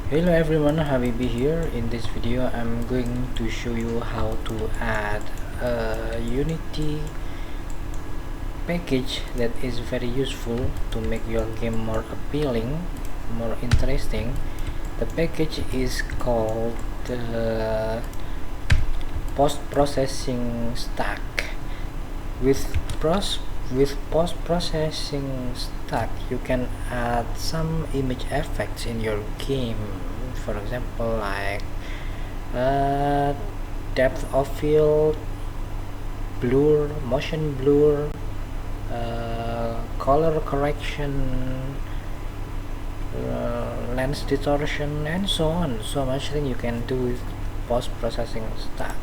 Hello everyone, Habibi here. In this video I'm going to show you how to add a Unity package that is very useful to make your game more appealing, more interesting. The package is called the post-processing stack. With post-processing stack, you can add some image effects in your game. For example, like depth of field, blur, motion blur, color correction, lens distortion, and so on. So much thing you can do with post-processing stack.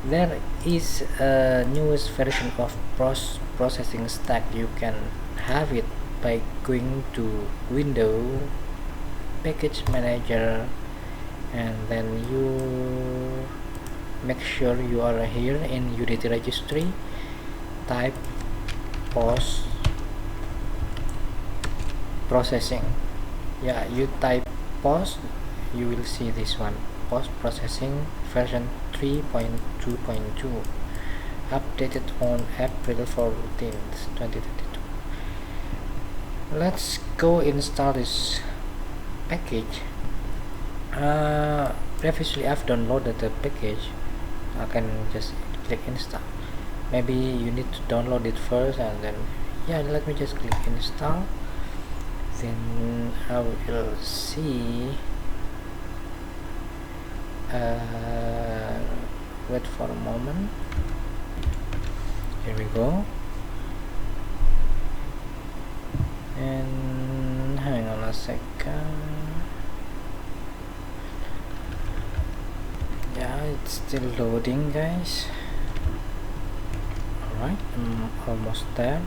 There is a newest version of processing stack. You can have it by going to Window, Package Manager, and then you make sure you are here in Unity registry. Type post processing. Yeah, you type post, you will see this one, post processing version 3.2.2, updated on April 14th 2022. Let's go install this package. Previously I've downloaded the package. I can just click install. Maybe you need to download it first, and then let me just click install. Then I will see. Wait for a moment. Here we go. And hang on a second. Yeah, it's still loading, guys. Alright, I'm almost there.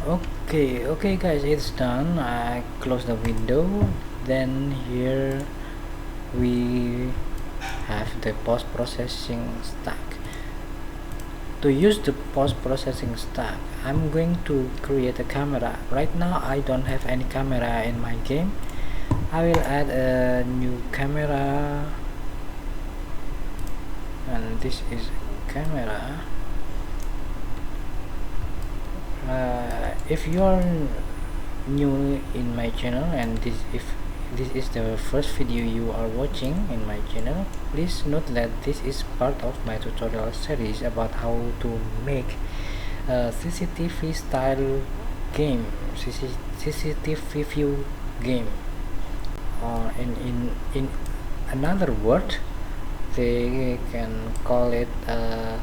Okay guys, it's done. I close the window. Then here we have the post-processing stack. To use the post-processing stack, I'm going to create a camera. Right now I don't have any camera in my game. I will add a new camera, and this is camera. If you are new in my channel, and if this is the first video you are watching in my channel, please note that this is part of my tutorial series about how to make a CCTV style game, CCTV view game, or in another word they can call it a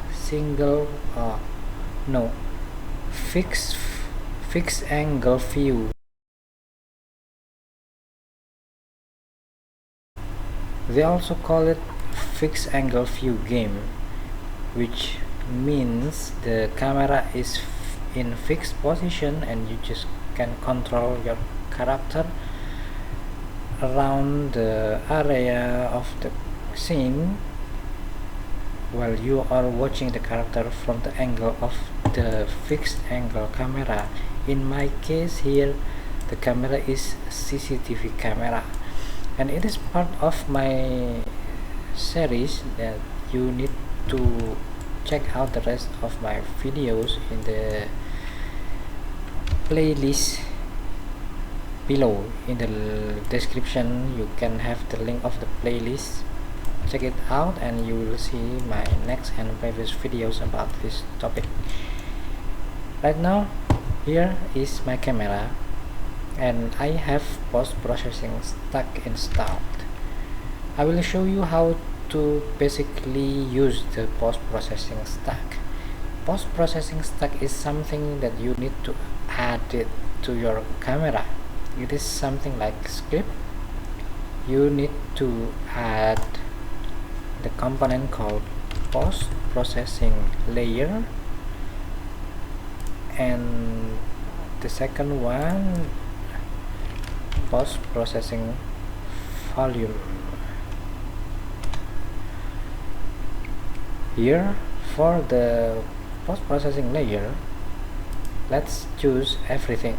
fixed angle view. They also call it fixed angle view game, which means the camera is in fixed position and you just can control your character around the area of the scene while you are watching the character from the angle of the fixed angle camera. In my case here, the camera is CCTV camera, and it is part of my series that you need to check out the rest of my videos in the playlist below. In the description you can have the link of the playlist. Check it out and you will see my next and previous videos about this topic. Right now here is my camera, and I have post-processing stack installed. I will show you how to basically use the post-processing stack. Post-processing stack is something that you need to add it to your camera. It is something like script. You need to add the component called post-processing layer, and the second one post-processing volume. Here for the post-processing layer, let's choose everything.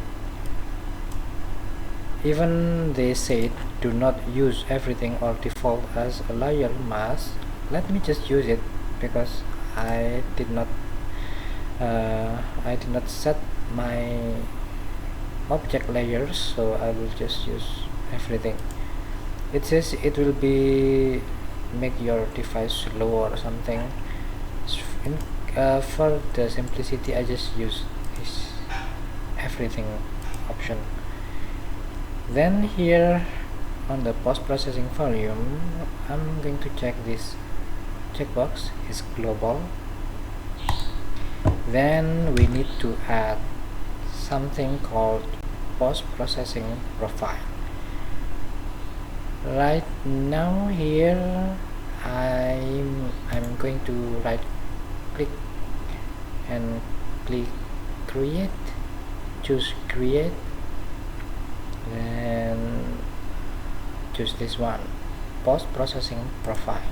even they said do not use everything or default as a layer mask. Let me just use it because I did not set my object layers, so I will just use everything. It says it will be make your device slow or something. For the simplicity, I just use this everything option. Then here on the post-processing volume, I'm going to check this checkbox is global. Then we need to add something called post-processing profile. Right now here I'm going to right click and click create, choose create, then choose this one, post-processing profile.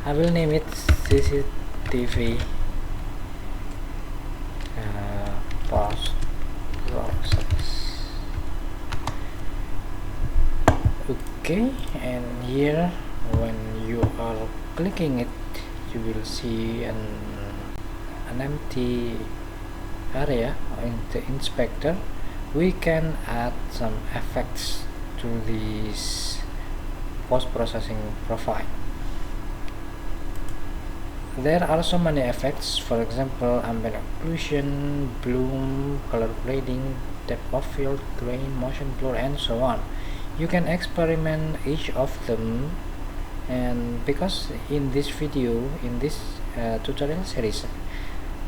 I will name it CCTV post process. Okay, and here when you are clicking it, you will see an empty area in the inspector. We can add some effects to this post-processing profile. There are so many effects, for example ambient occlusion, bloom, color grading, depth of field, grain, motion blur, and so on. You can experiment each of them, and because in this video, in this tutorial series,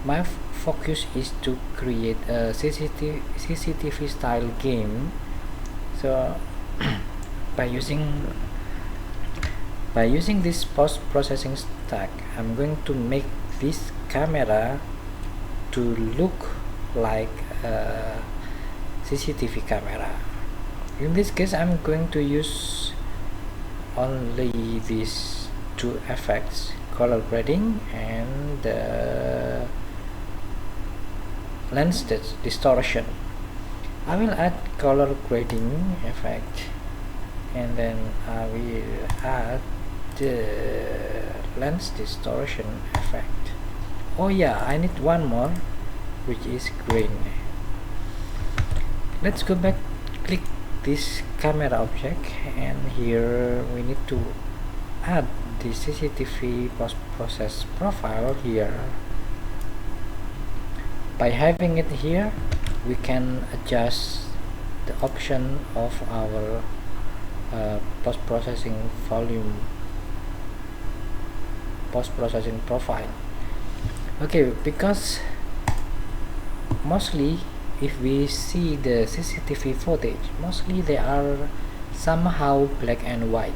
my focus is to create a CCTV style game. So by using this post-processing stack, I'm going to make this camera to look like a CCTV camera. In this case, I'm going to use only these two effects, color grading and the lens distortion. I will add color grading effect, and then I will add the lens distortion effect. Oh yeah, I need one more, which is grain. Let's go back, click this camera object, and here we need to add the CCTV post-process profile here. By having it here, we can adjust the option of our post-processing volume, post-processing profile. Okay, because mostly if we see the CCTV footage, mostly they are somehow black and white,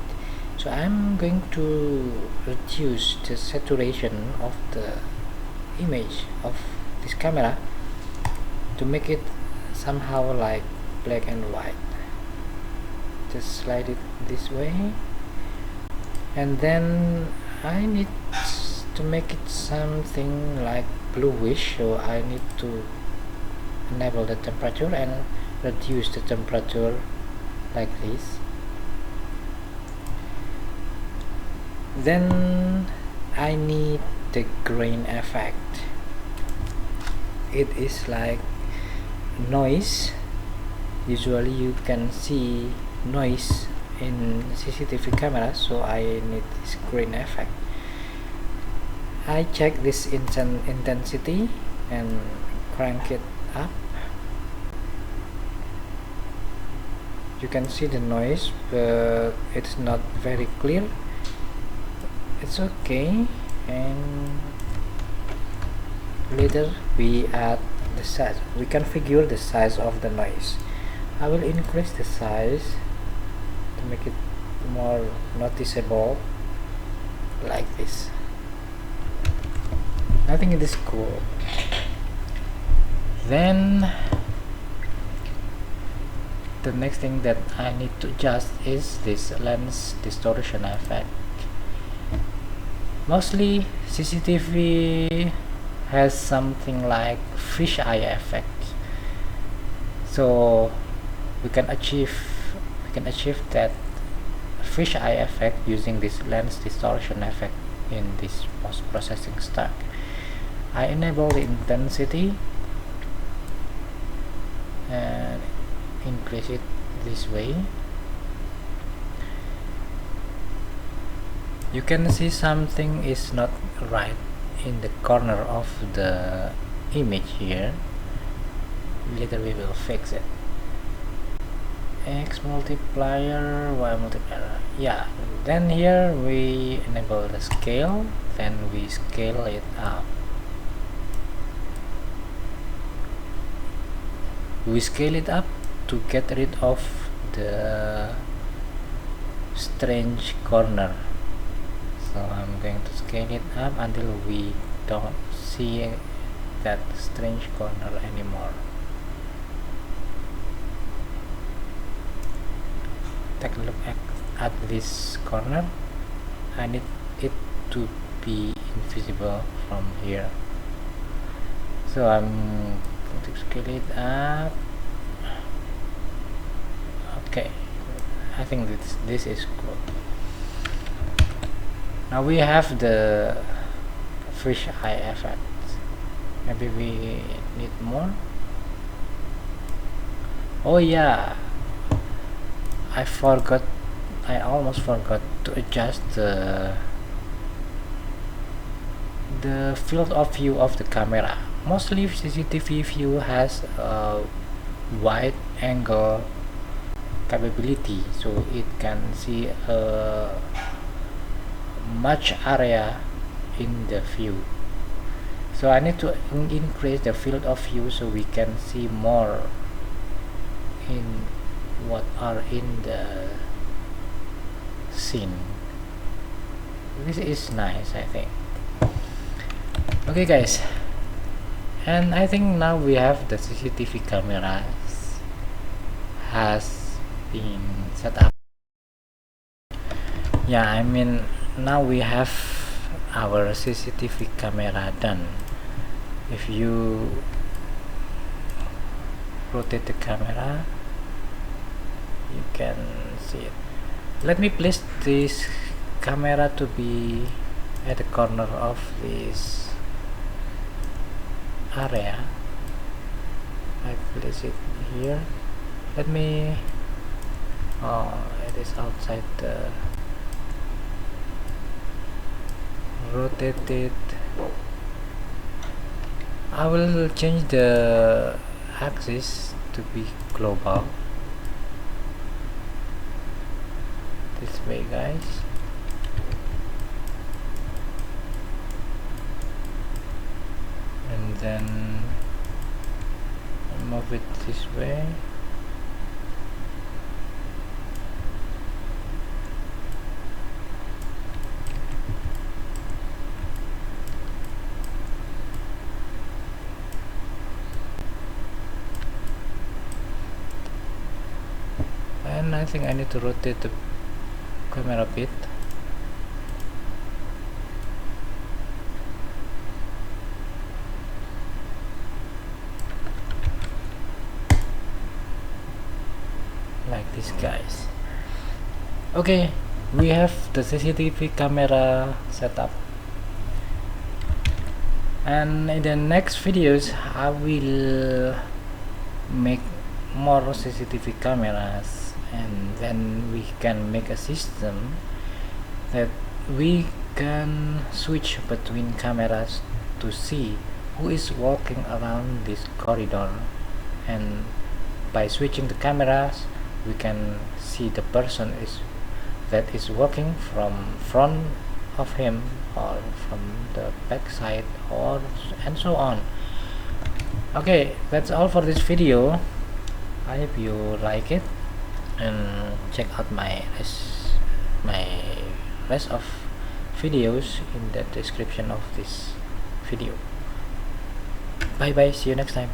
so I'm going to reduce the saturation of the image of this camera to make it somehow like black and white. Just slide it this way, and then I need to make it something like bluish, so I need to enable the temperature and reduce the temperature like this. Then I need the grain effect. It is like noise. Usually you can see noise in CCTV camera, so I need this grain effect. I check this intensity and crank it up. You can see the noise, but it's not very clear. It's okay, and later we add the size. We configure the size of the noise. I will increase the size to make it more noticeable, like this. I think it is cool. Then the next thing that I need to adjust is this lens distortion effect. Mostly CCTV has something like fisheye effect, so we can achieve that fisheye effect using this lens distortion effect in this post-processing stack. I enable the intensity and increase it this way. You can see something is not right in the corner of the image here. Later we will fix it. X multiplier, Y multiplier, yeah. Then here we enable the scale, then we scale it up. We scale it up to get rid of the strange corner. So I'm going to scale it up until we don't see that strange corner anymore. Take a look at this corner. I need it to be invisible from here. So I'm going to scale it up. Okay, I think this is good. Now we have the fisheye effect. Maybe we need more. Oh yeah, I almost forgot to adjust the field of view of the camera. Mostly CCTV view has a wide angle capability, so it can see much area in the view. So I need to increase the field of view so we can see more in what are in the scene. This is nice, I think. Okay guys, and I think now we have the CCTV cameras has been set up. Yeah, I mean now we have our CCTV camera done. If you rotate the camera, you can see it. Let me place this camera to be at the corner of this area. I place it here. Let me it is outside the rotate it. I will change the axis to be global this way, guys. And then move it this way. And I think I need to rotate the camera a bit. Like this, guys. Okay, we have the CCTV camera set up, and in the next videos I will make more CCTV cameras, and then we can make a system that we can switch between cameras to see who is walking around this corridor, and by switching the cameras we can see the person that is walking from front of him or from the back side and so on. Okay, that's all for this video. I hope you like it, and check out my rest of videos in the description of this video. Bye bye, see you next time.